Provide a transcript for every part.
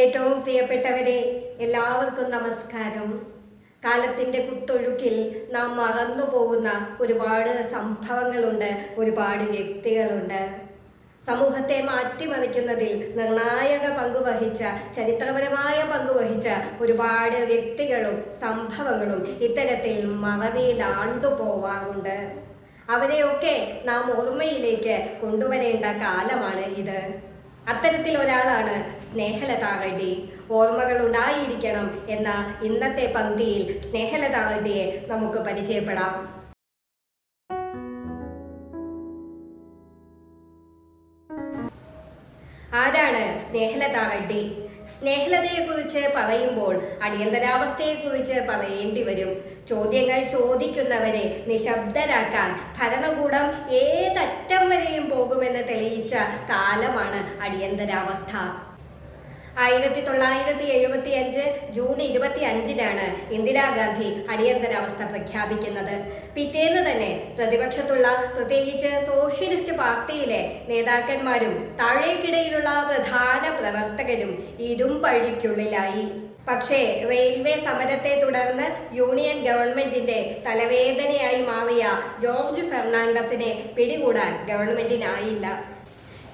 ഏറ്റവും പ്രിയപ്പെട്ടവരെ, എല്ലാവർക്കും നമസ്കാരം. കാലത്തിൻ്റെ കുത്തൊഴുക്കിൽ നാം മറന്നു പോകുന്ന ഒരുപാട് സംഭവങ്ങളുണ്ട്, ഒരുപാട് വ്യക്തികളുണ്ട്. സമൂഹത്തെ മാറ്റിമറിക്കുന്നതിൽ നിർണായക പങ്കുവഹിച്ച, ചരിത്രപരമായ പങ്കുവഹിച്ച ഒരുപാട് വ്യക്തികളും സംഭവങ്ങളും ഇത്തരത്തിൽ മറവിയിൽ ആണ്ടുപോവാറുണ്ട്. അവരെയൊക്കെ നാം ഓർമ്മയിലേക്ക് കൊണ്ടുവരേണ്ട കാലമാണ് ഇത്. അത്തരത്തിൽ ഒരാളാണ് സ്നേഹലത റെഡ്ഡി. ഓർമ്മകൾ ഉണ്ടായിരിക്കണം എന്ന ഇന്നത്തെ പങ്ക്തിയിൽ സ്നേഹലത റെഡ്ഡിയെ നമുക്ക് പരിചയപ്പെടാം. ആരാണ് സ്നേഹലത റെഡ്ഡി? സ്നേഹലതയെക്കുറിച്ച് പറയുമ്പോൾ അടിയന്തരാവസ്ഥയെക്കുറിച്ച് പറയേണ്ടി വരും. ചോദ്യങ്ങൾ ചോദിക്കുന്നവരെ നിശബ്ദരാക്കാൻ ഭരണകൂടം ഏതറ്റം വരെയും പോകുമെന്ന് തെളിയിച്ച കാലമാണ് അടിയന്തരാവസ്ഥ. 1975 ജൂൺ 25-നാണ് ഇന്ദിരാഗാന്ധി അടിയന്തരാവസ്ഥ പ്രഖ്യാപിക്കുന്നത്. പിറ്റേന്ന് തന്നെ പ്രതിപക്ഷത്തുള്ള, പ്രത്യേകിച്ച് സോഷ്യലിസ്റ്റ് പാർട്ടിയിലെ നേതാക്കന്മാരും താഴേക്കിടയിലുള്ള പ്രധാന പ്രവർത്തകരും ഇരുമ്പഴിക്കുള്ളിലായി. പക്ഷേ റെയിൽവേ സമരത്തെ തുടർന്ന് യൂണിയൻ ഗവൺമെന്റിന്റെ തലവേദനയായി മാറിയ ജോർജ് ഫെർണാണ്ടസിനെ പിടികൂടാൻ ഗവൺമെന്റിനായില്ല.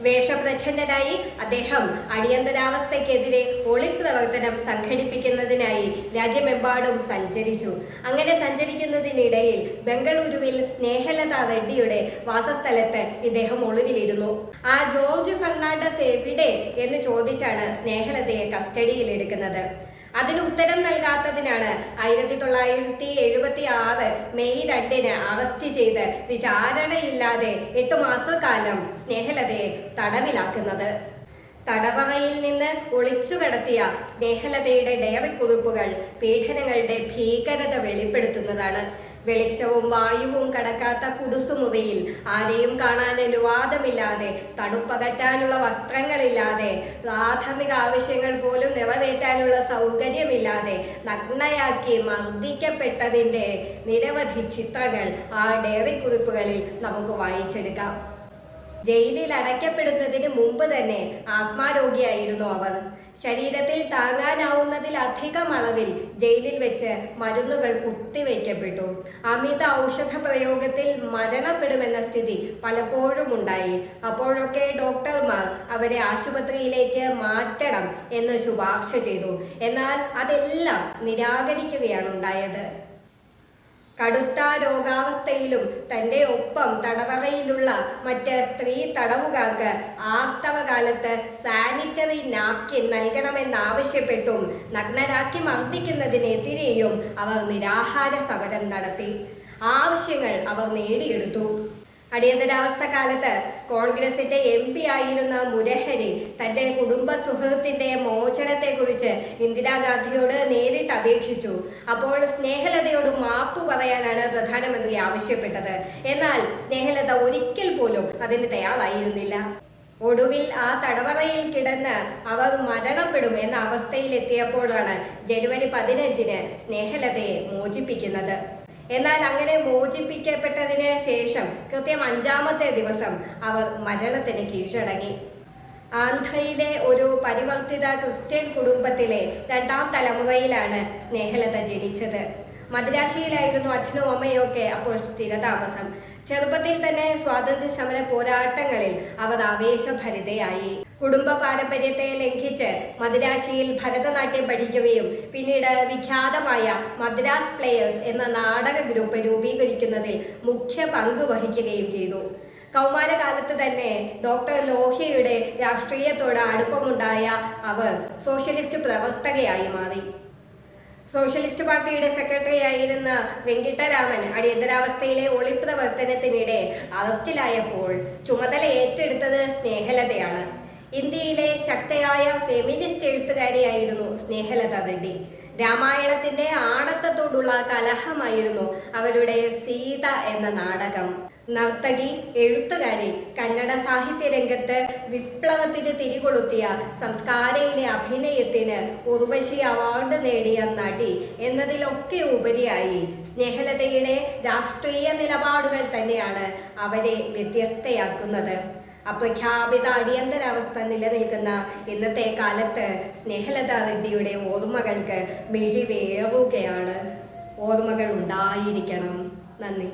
വേഷപ്രച്ഛന്നനായി അദ്ദേഹം അടിയന്തരാവസ്ഥയ്ക്കെതിരെ ഒളിപ്രവർത്തനം സംഘടിപ്പിക്കുന്നതിനായി രാജ്യമെമ്പാടും സഞ്ചരിച്ചു. അങ്ങനെ സഞ്ചരിക്കുന്നതിനിടയിൽ ബംഗളൂരുവിൽ സ്നേഹലത റെഡ്ഡിയുടെ വാസസ്ഥലത്ത് ഇദ്ദേഹം ഒളിവിലിരുന്നു. ആ ജോർജ് ഫെർണാണ്ടസ് എവിടെ എന്ന് ചോദിച്ചാണ് സ്നേഹലതയെ കസ്റ്റഡിയിലെടുക്കുന്നത്. അതിന് ഉത്തരം നൽകാത്തതിനാണ് 1976 മെയ് 2-ന് അറസ്റ്റ് ചെയ്ത് വിചാരണയില്ലാതെ 8 മാസക്കാലം സ്നേഹലതയെ തടവിലാക്കുന്നത്. തടവറയിൽ നിന്ന് ഒളിച്ചു കടത്തിയ സ്നേഹലതയുടെ ഡയറി കുറിപ്പുകൾ പീഡനങ്ങളുടെ ഭീകരത വെളിപ്പെടുത്തുന്നതാണ്. വെളിച്ചവും വായുവും കടക്കാത്ത കുടുസുമുറിയിൽ, ആരെയും കാണാൻ അനുവാദമില്ലാതെ, തണുപ്പകറ്റാനുള്ള വസ്ത്രങ്ങളില്ലാതെ, പ്രാഥമിക ആവശ്യങ്ങൾ പോലും നിറവേറ്റാനുള്ള സൗകര്യമില്ലാതെ നഗ്നയാക്കി മർദ്ദിക്കപ്പെട്ടതിൻ്റെ നിരവധി ചിത്രങ്ങൾ ആ ഡയറി കുറിപ്പുകളിൽ നമുക്ക് വായിച്ചെടുക്കാം. ജയിലിൽ അടയ്ക്കപ്പെടുന്നതിന് മുമ്പ് തന്നെ ആസ്മ രോഗിയായിരുന്നു അവർ. ശരീരത്തിൽ താങ്ങാനാവുന്നതിലധികം അളവിൽ ജയിലിൽ വെച്ച് മരുന്നുകൾ കുത്തിവയ്ക്കപ്പെട്ടു. അമിത ഔഷധ പ്രയോഗത്തിൽ മരണപ്പെടുമെന്ന സ്ഥിതി പലപ്പോഴും ഉണ്ടായി. അപ്പോഴൊക്കെ ഡോക്ടർമാർ അവരെ ആശുപത്രിയിലേക്ക് മാറ്റണം എന്ന് ശുപാർശ ചെയ്തു. എന്നാൽ അതെല്ലാം നിരാകരിക്കുകയാണ് ഉണ്ടായത്. കടുത്ത രോഗാവസ്ഥയിലും തൻ്റെ ഒപ്പം തടവറയിലുള്ള മറ്റ് സ്ത്രീ തടവുകാർക്ക് ആർത്തവകാലത്ത് സാനിറ്ററി നാപ്കിൻ നൽകണമെന്നാവശ്യപ്പെട്ടും നഗ്നരാക്കി മർദ്ദിക്കുന്നതിനെതിരെയും അവർ നിരാഹാര സമരം നടത്തി. ആവശ്യങ്ങൾ അവർ നേടിയെടുത്തു. അടിയന്തരാവസ്ഥ കാലത്ത് കോൺഗ്രസിന്റെ MP ആയിരുന്ന മുരഹരി തന്റെ കുടുംബ സുഹൃത്തിന്റെ മോചനത്തെക്കുറിച്ച് ഇന്ദിരാഗാന്ധിയോട് നേരിട്ട് അപേക്ഷിച്ചു. അപ്പോൾ സ്നേഹലതയോട് മാപ്പ് പറയാനാണ് പ്രധാനമന്ത്രി ആവശ്യപ്പെട്ടത്. എന്നാൽ സ്നേഹലത ഒരിക്കൽ പോലും അതിന് തയ്യാറായിരുന്നില്ല. ഒടുവിൽ ആ തടവറയിൽ കിടന്ന് അവർ മരണപ്പെടും എന്ന അവസ്ഥയിലെത്തിയപ്പോഴാണ് ജനുവരി 15-ന് സ്നേഹലതയെ മോചിപ്പിക്കുന്നത്. എന്നാൽ അങ്ങനെ മോചിപ്പിക്കപ്പെട്ടതിന് ശേഷം കൃത്യം 5-ാമത്തെ ദിവസം അവർ മരണത്തിന് കീഴടങ്ങി. ആന്ധ്രയിലെ ഒരു പരിവർത്തിത ക്രിസ്ത്യൻ കുടുംബത്തിലെ 2ാം തലമുറയിലാണ് സ്നേഹലത ജനിച്ചത്. മദ്രാശിയിലായിരുന്നു അച്ഛനും അമ്മയും ഒക്കെ അപ്പോൾ സ്ഥിരതാമസം. ചെറുപ്പത്തിൽ തന്നെ സ്വാതന്ത്ര്യ സമര പോരാട്ടങ്ങളിൽ അവർ ആവേശഭരിതയായി. കുടുംബ പാരമ്പര്യത്തെ ലംഘിച്ച് മദ്രാശിയിൽ ഭരതനാട്യം പഠിക്കുകയും പിന്നീട് വിഖ്യാതമായ മദ്രാസ് പ്ലേയേഴ്സ് എന്ന നാടക ഗ്രൂപ്പ് രൂപീകരിക്കുന്നതിൽ മുഖ്യ പങ്ക് വഹിക്കുകയും ചെയ്തു. കൗമാരകാലത്ത് തന്നെ ഡോക്ടർ ലോഹ്യയുടെ രാഷ്ട്രീയത്തോട് അടുപ്പമുണ്ടായ അവർ സോഷ്യലിസ്റ്റ് പ്രവർത്തകയായി മാറി. സോഷ്യലിസ്റ്റ് പാർട്ടിയുടെ സെക്രട്ടറി ആയിരുന്ന വെങ്കിട്ടരാമൻ അടിയന്തരാവസ്ഥയിലെ ഒളിപ്രവർത്തനത്തിനിടെ അറസ്റ്റിലായപ്പോൾ ചുമതല ഏറ്റെടുത്തത് സ്നേഹലതയാണ്. ഇന്ത്യയിലെ ശക്തയായ ഫെമിനിസ്റ്റ് എഴുത്തുകാരിയായിരുന്നു സ്നേഹലത റെഡ്ഡി. രാമായണത്തിന്റെ ആണത്തത്തോടുള്ള കലഹമായിരുന്നു അവരുടെ സീത എന്ന നാടകം. നർത്തകി, എഴുത്തുകാരി, കന്നഡ സാഹിത്യ രംഗത്ത് വിപ്ലവത്തിന് തിരികൊളുത്തിയ, സംസ്കാരയിലെ അഭിനയത്തിന് ഉർവശി അവാർഡ് നേടിയ നടി എന്നതിലൊക്കെ ഉപരിയായി സ്നേഹലതയുടെ രാഷ്ട്രീയ നിലപാടുകൾ തന്നെയാണ് അവരെ വ്യത്യസ്തയാക്കുന്നത്. അപ്രഖ്യാപിത അടിയന്തരാവസ്ഥ നിലനിൽക്കുന്ന ഇന്നത്തെ കാലത്ത് സ്നേഹലത റെഡ്ഡിയുടെ ഓർമ്മകൾക്ക് മിഴിവേറുകയാണ്. ഓർമ്മകൾ ഉണ്ടായിരിക്കണം. നന്ദി.